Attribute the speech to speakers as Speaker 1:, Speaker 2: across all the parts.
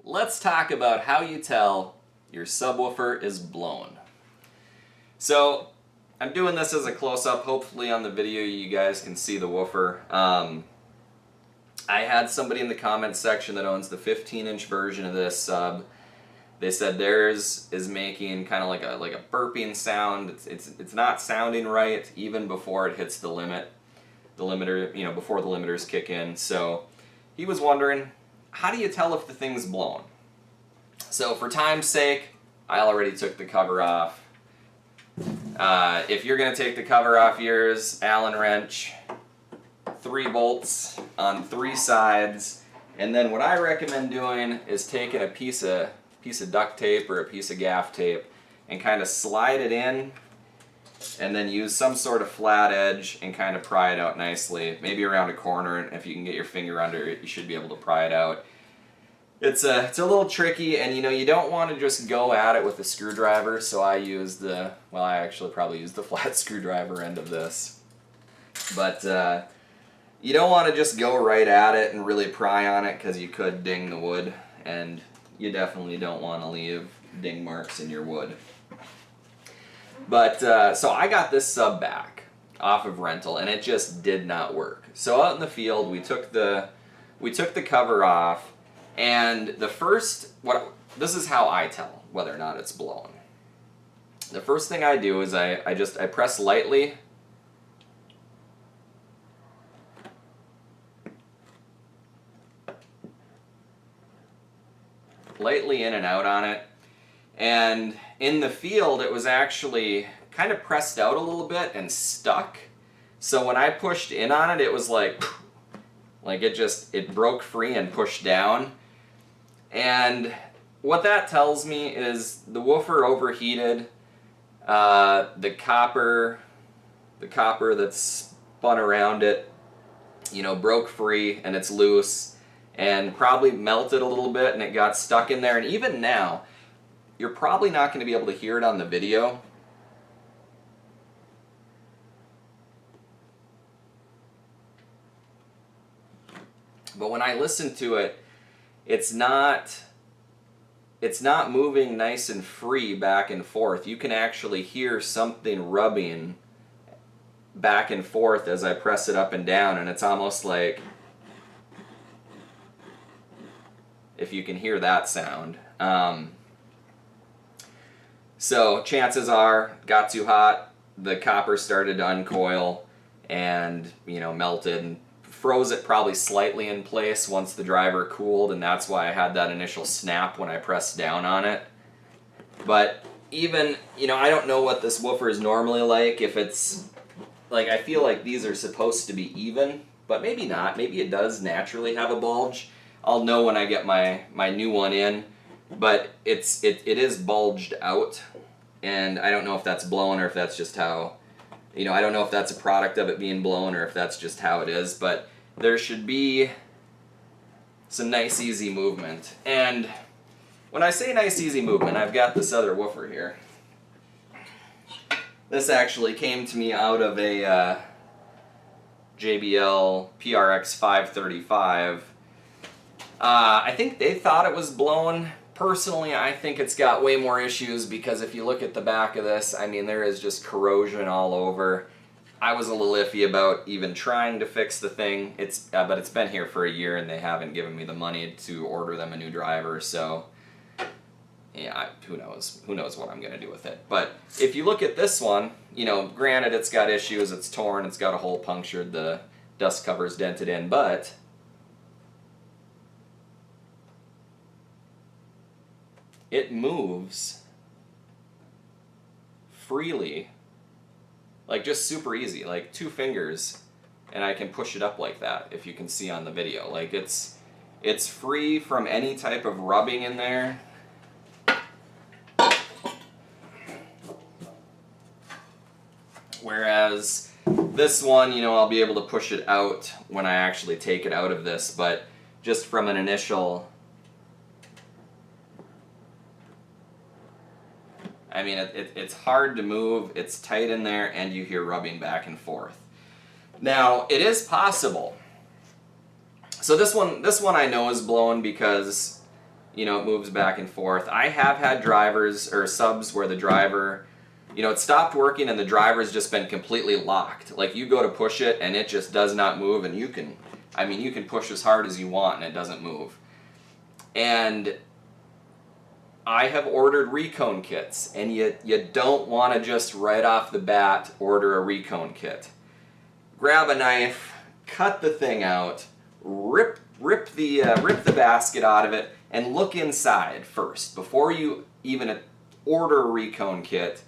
Speaker 1: let's talk about how you tell your subwoofer is blown. So I'm doing this as a close-up. Hopefully on the video you guys can see the woofer. I had somebody in the comments section that owns the 15-inch version of this sub. They said theirs is making kind of like a burping sound. It's not sounding right even before it hits the limiter, you know, before the limiters kick in. So he was wondering, how do you tell if the thing's blown? So for time's sake, I already took the cover off. If you're going to take the cover off yours, Allen wrench, 3 bolts on 3 sides, and then what I recommend doing is taking a piece of duct tape or a piece of gaff tape and kind of slide it in, and then use some sort of flat edge and kind of pry it out nicely, maybe around a corner, and if you can get your finger under it, you should be able to pry it out. It's a little tricky, and you know, you don't want to just go at it with a screwdriver, so I use I actually probably use the flat screwdriver end of this. But you don't want to just go right at it and really pry on it, because you could ding the wood, and you definitely don't want to leave ding marks in your wood. But so I got this sub back off of rental, and it just did not work. So out in the field, we took the cover off, and this is how I tell whether or not it's blown. The first thing I do is I press lightly. Lightly in and out on it, and in the field it was actually kind of pressed out a little bit and stuck. So when I pushed in on it, it was like it broke free and pushed down. And what that tells me is the woofer overheated. The copper that's spun around it, you know, broke free and it's loose, and probably melted a little bit and it got stuck in there. And even now, you're probably not going to be able to hear it on the video. But when I listen to it, it's not moving nice and free back and forth. You can actually hear something rubbing back and forth as I press it up and down, and it's almost like, if you can hear that sound. So chances are, got too hot, the copper started to uncoil and, you know, melted and froze it probably slightly in place once the driver cooled, and that's why I had that initial snap when I pressed down on it. But even, you know, I don't know what this woofer is normally like. If it's, like, I feel like these are supposed to be even, but maybe not. Maybe it does naturally have a bulge. I'll know when I get my new one in, but it is bulged out, and I don't know if that's blown or if that's just how, you know, I don't know if that's a product of it being blown or if that's just how it is, but there should be some nice easy movement. And when I say nice easy movement, I've got this other woofer here. This actually came to me out of a JBL PRX 535. I think they thought it was blown. Personally, I think it's got way more issues, because if you look at the back of this, I mean, there is just corrosion all over. I was a little iffy about even trying to fix the thing. But it's been here for a year and they haven't given me the money to order them a new driver, so yeah, who knows what I'm gonna do with it. But if you look at this one, you know, granted it's got issues, it's torn, it's got a hole punctured, the dust cover's dented in, but it moves freely, like just super easy, like 2 fingers, and I can push it up like that, if you can see on the video. Like it's free from any type of rubbing in there. Whereas this one, you know, I'll be able to push it out when I actually take it out of this, but just from an initial, I mean, it's hard to move, it's tight in there, and you hear rubbing back and forth. Now, it is possible. So this one I know is blown because, you know, it moves back and forth. I have had drivers or subs where the driver, you know, it stopped working and the driver's just been completely locked. Like you go to push it and it just does not move, and you can, I mean, you can push as hard as you want and it doesn't move. And I have ordered Recone kits, and you don't want to just right off the bat order a Recone kit. Grab a knife, cut the thing out, rip the basket out of it, and look inside first before you even order a Recone kit.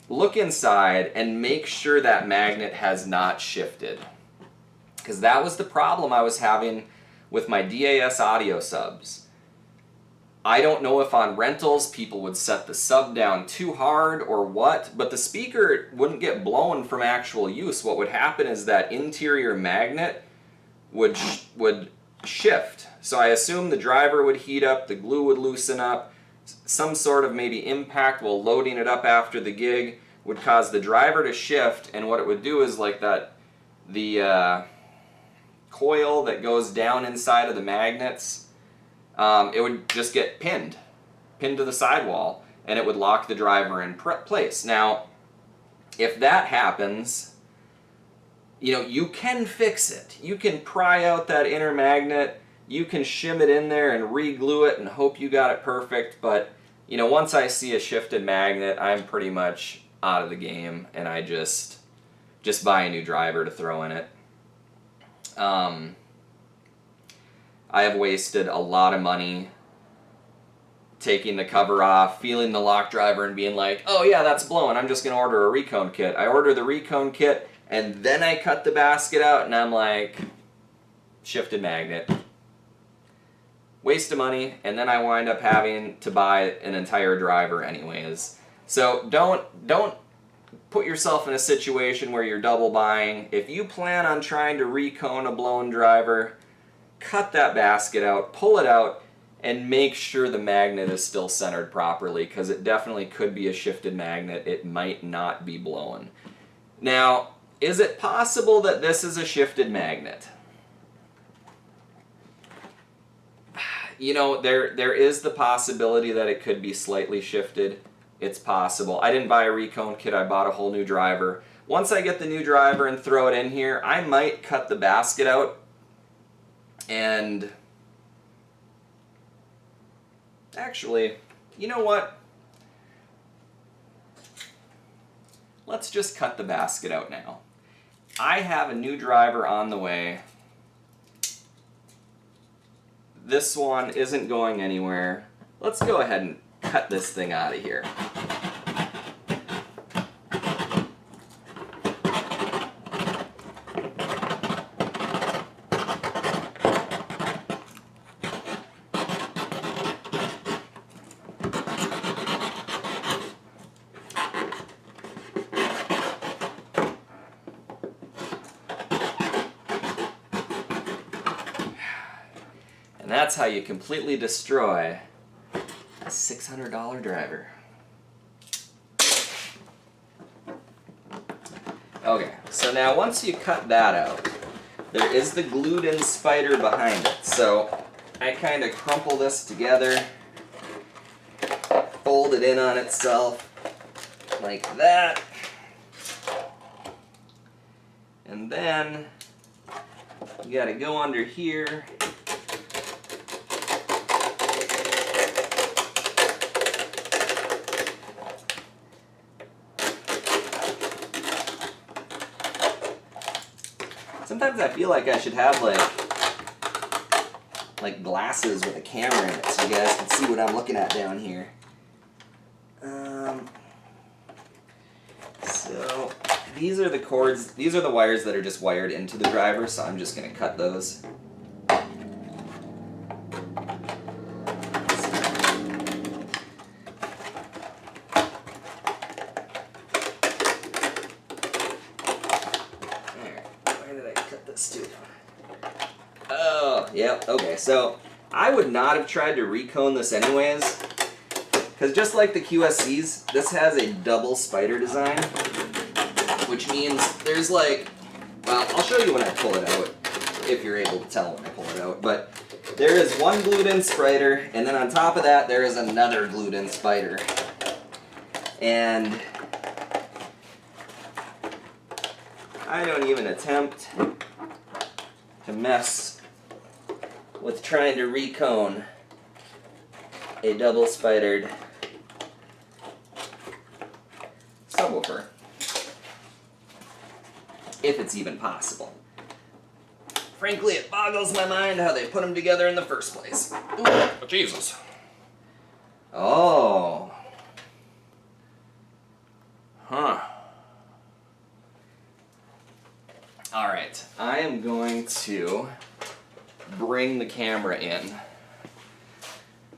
Speaker 1: Look inside and make sure that magnet has not shifted, because that was the problem I was having with my DAS audio subs. I don't know if on rentals people would set the sub down too hard or what, but the speaker wouldn't get blown from actual use. What would happen is that interior magnet would shift. So I assume the driver would heat up, the glue would loosen up, some sort of maybe impact while loading it up after the gig would cause the driver to shift, and what it would do is like that, the coil that goes down inside of the magnets, it would just get pinned to the sidewall, and it would lock the driver in place. Now, if that happens, you know, you can fix it. You can pry out that inner magnet, you can shim it in there and re-glue it and hope you got it perfect, but, you know, once I see a shifted magnet, I'm pretty much out of the game, and I just buy a new driver to throw in it. I have wasted a lot of money taking the cover off, feeling the lock driver and being like, oh yeah, that's blown, I'm just going to order a Recone kit. I order the Recone kit, and then I cut the basket out, and I'm like, shifted magnet. Waste of money, and then I wind up having to buy an entire driver anyways. So don't put yourself in a situation where you're double buying. If you plan on trying to recone a blown driver, cut that basket out, pull it out, and make sure the magnet is still centered properly, because it definitely could be a shifted magnet. It might not be blown. Now, is it possible that this is a shifted magnet? You know, there is the possibility that it could be slightly shifted. It's possible. I didn't buy a Recone kit, I bought a whole new driver. Once I get the new driver and throw it in here, I might cut the basket out, and actually, you know what? Let's just cut the basket out now. I have a new driver on the way. This one isn't going anywhere. Let's go ahead and cut this thing out of here. And that's how you completely destroy a $600 driver. Okay, so now once you cut that out, there is the glued-in spider behind it. So I kind of crumple this together, fold it in on itself like that, and then you gotta go under here. Sometimes I feel like I should have like glasses with a camera in it so you guys can see what I'm looking at down here. So these are the cords, these are the wires that are just wired into the driver, so I'm just going to cut those. Oh, yep, okay, so I would not have tried to recone this anyways, because just like the QSCs, this has a double spider design, which means there's like, well, I'll show you when I pull it out, if you're able to tell when I pull it out, but there is one glued-in spider, and then on top of that, there is another glued-in spider. And I don't even attempt to mess with trying to recone a double-spidered subwoofer, if it's even possible. Frankly, it boggles my mind how they put them together in the first place. Ooh, oh, Jesus. Oh. Huh. Alright, I am going to bring the camera in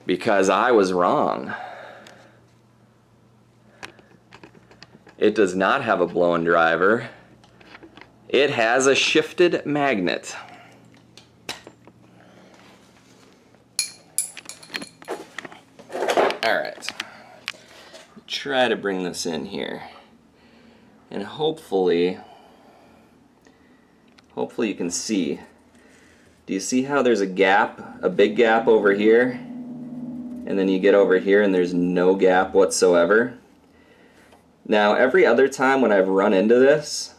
Speaker 1: because I was wrong. It does not have a blown driver. It has a shifted magnet. Alright, try to bring this in here. And hopefully you can see. Do you see how there's a gap, a big gap over here? And then you get over here and there's no gap whatsoever. Now, every other time when I've run into this,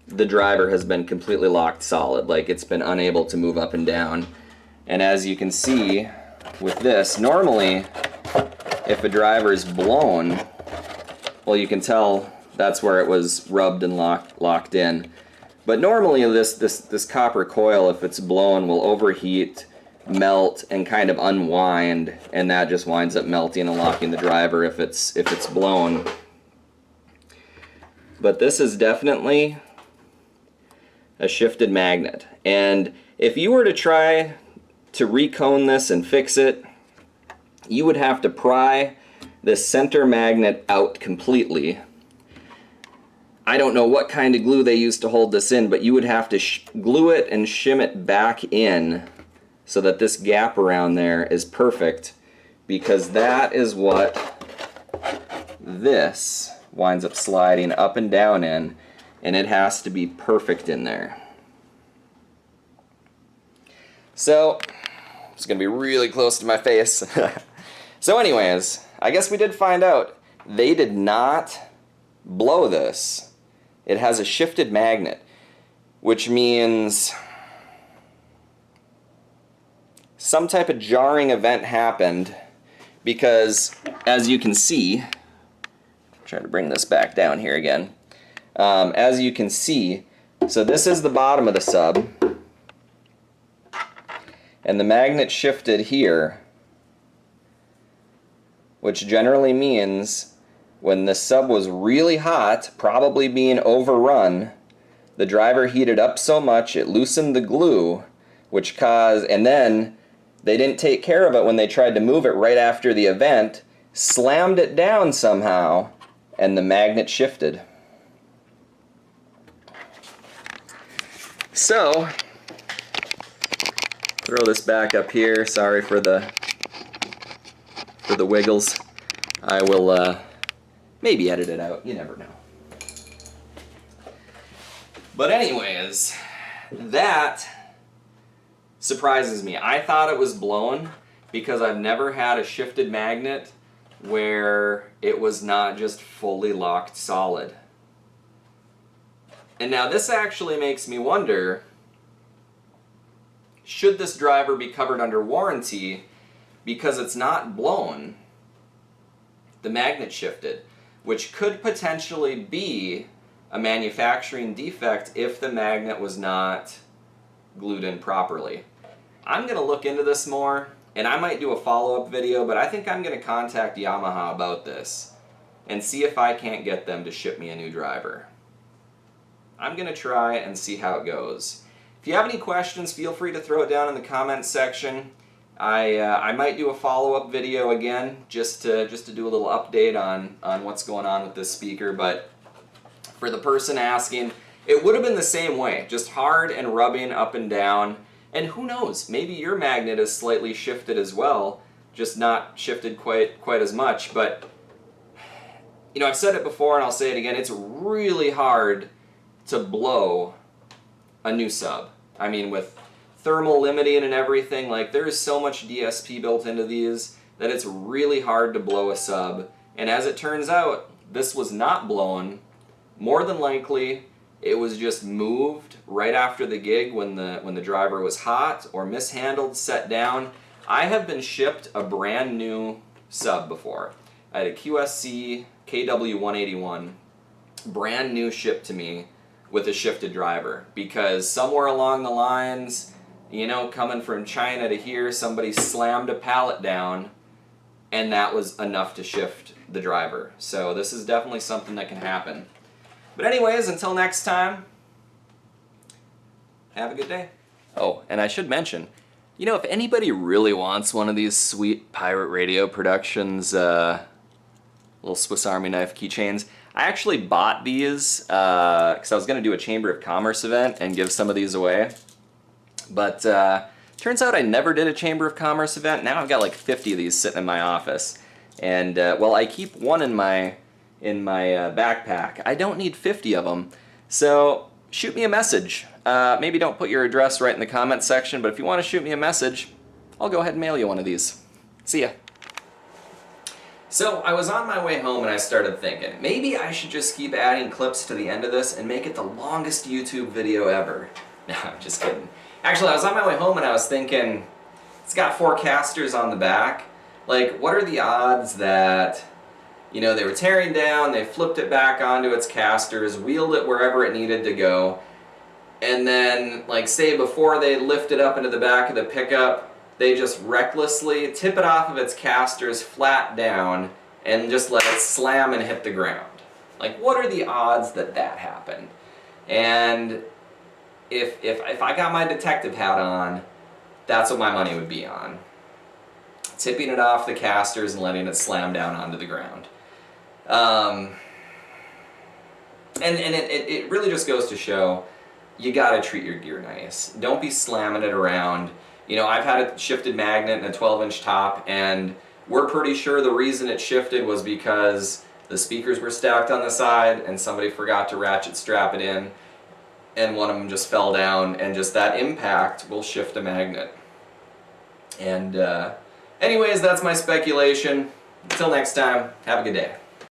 Speaker 1: the driver has been completely locked solid, like it's been unable to move up and down. And as you can see with this, normally if a driver is blown, well, you can tell that's where it was rubbed and locked in. But normally this copper coil, if it's blown, will overheat, melt, and kind of unwind, and that just winds up melting and locking the driver if it's blown. But this is definitely a shifted magnet. And if you were to try to recone this and fix it, you would have to pry this center magnet out completely. I don't know what kind of glue they use to hold this in, but you would have to glue it and shim it back in so that this gap around there is perfect, because that is what this winds up sliding up and down in, and it has to be perfect in there. So, it's going to be really close to my face. So anyways, I guess we did find out they did not blow this. It has a shifted magnet, which means some type of jarring event happened, because as you can see, try to bring this back down here again. As you can see, so this is the bottom of the sub, and the magnet shifted here, which generally means when the sub was really hot, probably being overrun, the driver heated up so much it loosened the glue, which caused, and then they didn't take care of it when they tried to move it right after the event, slammed it down somehow, and the magnet shifted. So, throw this back up here. Sorry for the wiggles. I will maybe edit it out. You never know. But anyways, that surprises me. I thought it was blown because I've never had a shifted magnet where it was not just fully locked solid. And now this actually makes me wonder, should this driver be covered under warranty because it's not blown, the magnet shifted, which could potentially be a manufacturing defect if the magnet was not glued in properly. I'm going to look into this more, and I might do a follow-up video, but I think I'm going to contact Yamaha about this and see if I can't get them to ship me a new driver. I'm going to try and see how it goes. If you have any questions, feel free to throw it down in the comments section. I might do a follow-up video again just to do a little update on what's going on with this speaker, but for the person asking, it would have been the same way, just hard and rubbing up and down. And who knows, maybe your magnet is slightly shifted as well, just not shifted quite as much. But you know, I've said it before and I'll say it again, it's really hard to blow a new sub. I mean, with thermal limiting and everything, like there's so much DSP built into these that it's really hard to blow a sub. And as it turns out, this was not blown. More than likely, it was just moved right after the gig when the driver was hot or mishandled, set down. I have been shipped a brand new sub before. I had a QSC KW181, brand new shipped to me with a shifted driver, because somewhere along the lines, you know, coming from China to here, somebody slammed a pallet down and that was enough to shift the driver. So this is definitely something that can happen. But anyways, until next time, have a good day. Oh, and I should mention, you know, if anybody really wants one of these sweet Pirate Radio Productions little Swiss Army knife keychains, I actually bought these because I was going to do a Chamber of Commerce event and give some of these away. But turns out I never did a Chamber of Commerce event. Now I've got like 50 of these sitting in my office. And well, I keep one in my backpack. I don't need 50 of them. So shoot me a message. Maybe don't put your address right in the comments section, but if you want to shoot me a message, I'll go ahead and mail you one of these. See ya. So I was on my way home and I started thinking, maybe I should just keep adding clips to the end of this and make it the longest YouTube video ever. No, I'm just kidding. Actually, I was on my way home and I was thinking, it's got 4 casters on the back. Like, what are the odds that, you know, they were tearing down, they flipped it back onto its casters, wheeled it wherever it needed to go, and then, like, say before they lift it up into the back of the pickup, they just recklessly tip it off of its casters flat down and just let it slam and hit the ground. Like, what are the odds that that happened? And if I got my detective hat on, that's what my money would be on. Tipping it off the casters and letting it slam down onto the ground. And it really just goes to show, you gotta treat your gear nice. Don't be slamming it around. You know, I've had a shifted magnet and a 12-inch top, and we're pretty sure the reason it shifted was because the speakers were stacked on the side and somebody forgot to ratchet strap it in, and one of them just fell down, and just that impact will shift a magnet. And anyways, that's my speculation. Until next time, have a good day.